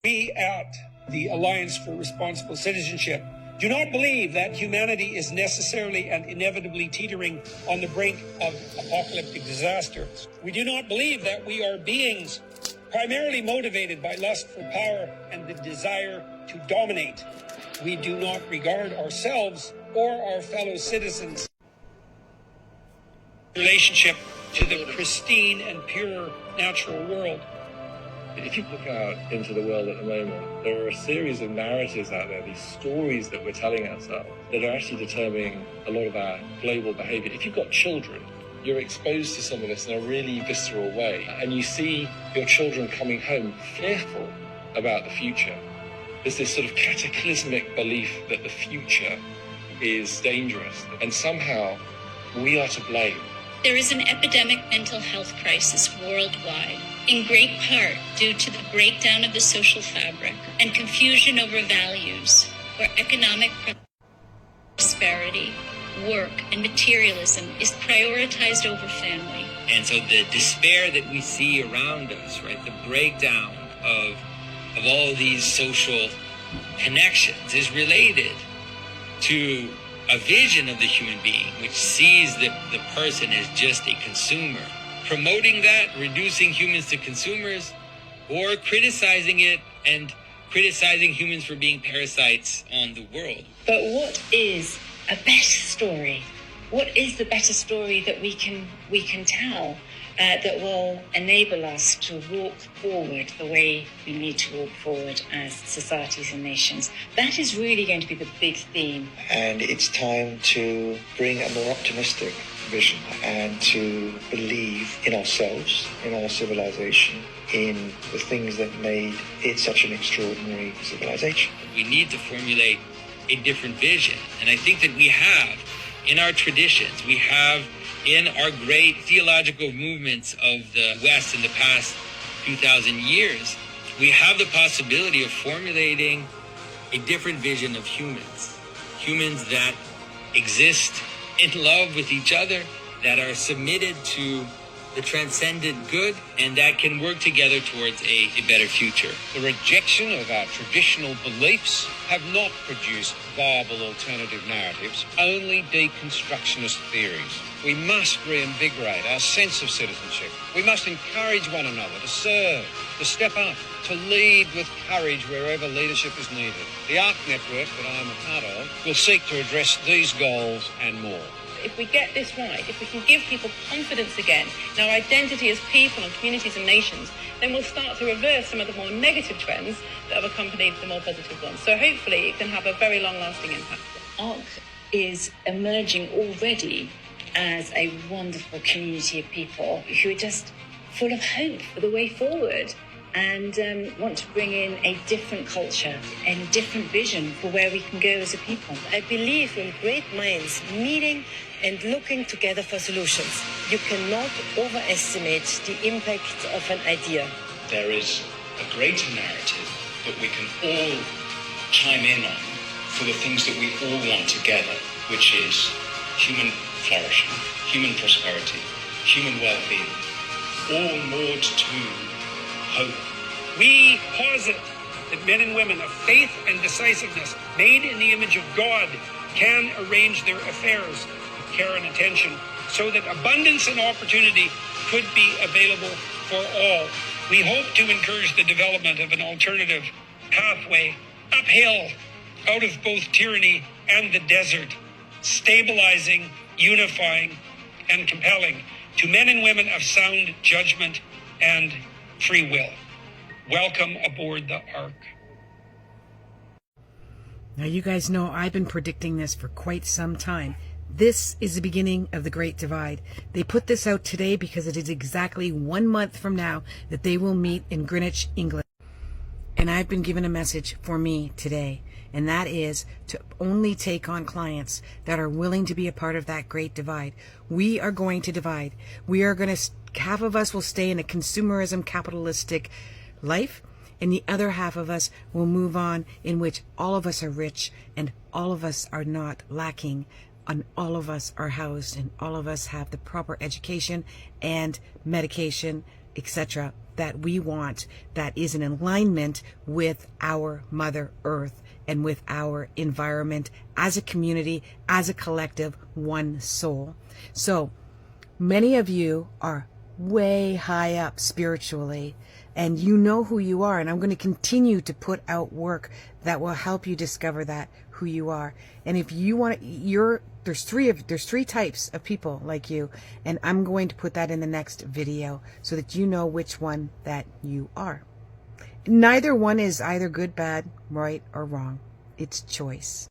We at the Alliance for Responsible Citizenship do not believe that humanity is necessarily and inevitably teetering on the brink of apocalyptic disaster. We do not believe that we are beings primarily motivated by lust for power and the desire to dominate. We do not regard ourselves or our fellow citizens in relationship to the pristine and pure natural world. If you look out into the world at the moment, there are a series of narratives out there, these stories that we're telling ourselves that are actually determining a lot of our global behavior. If you've got children, you're exposed to some of this in a really visceral way, and you see your children coming home fearful about the future. There's this sort of cataclysmic belief that the future is dangerous, and somehow we are to blame. There is an epidemic mental health crisis worldwide, in great part due to the breakdown of the social fabric and confusion over values, where economic prosperity, work, and materialism is prioritized over family. And so the despair that we see around us, right, the breakdown of all these social connections is related to a vision of the human being which sees the person as just a consumer. Promoting that, reducing humans to consumers, or criticizing it and criticizing humans for being parasites on the world. But what is a better story? What is the better story that we can tell that will enable us to walk forward the way we need to walk forward as societies and nations? That is really going to be the big theme. And it's time to bring a more optimistic vision and to believe in ourselves, in our civilization, in the things that made it such an extraordinary civilization. We need to formulate a different vision. And I think that we have in our traditions, we have in our great theological movements of the West in the past 2,000 years, we have the possibility of formulating a different vision of humans. Humans that exist in love with each other, that are submitted to the transcendent good, and that can work together towards a better future. The rejection of our traditional beliefs have not produced viable alternative narratives, only deconstructionist theories. We must reinvigorate our sense of citizenship. We must encourage one another to serve, to step up, to lead with courage wherever leadership is needed. The ARC network that I am a part of will seek to address these goals and more. If we get this right, if we can give people confidence again in our identity as people and communities and nations, then we'll start to reverse some of the more negative trends that have accompanied the more positive ones. So hopefully it can have a very long-lasting impact. ARC is emerging already as a wonderful community of people who are just full of hope for the way forward and want to bring in a different culture and a different vision for where we can go as a people. I believe in great minds meeting and looking together for solutions. You cannot overestimate the impact of an idea. There is a greater narrative that we can all chime in on for the things that we all want together, which is human flourishing, human prosperity, human well-being, all moored to hope. We posit that men and women of faith and decisiveness, made in the image of God, can arrange their affairs with care and attention so that abundance and opportunity could be available for all. We hope to encourage the development of an alternative pathway uphill out of both tyranny and the desert, stabilizing, unifying, and compelling to men and women of sound judgment and free will. Welcome aboard the Ark. Now, you guys know I've been predicting this for quite some time. This is the beginning of the Great Divide. They put this out today because it is exactly 1 month from now that they will meet in Greenwich, England. And I've been given a message for me today, and that is to only take on clients that are willing to be a part of that Great Divide. We are going to divide. We are going to, half of us will stay in a consumerism, capitalistic life, and the other half of us will move on, in which all of us are rich and all of us are not lacking, and all of us are housed and all of us have the proper education and medication, etc. that we want, that is in alignment with our Mother Earth and with our environment as a community, as a collective, one soul. So many of you are way high up spiritually, and you know who you are, and I'm going to continue to put out work that will help you discover that, who you are. And if you want to, there's three types of people like you, and I'm going to put that in the next video so that you know which one that you are. Neither one is either good, bad, right, or wrong. It's choice.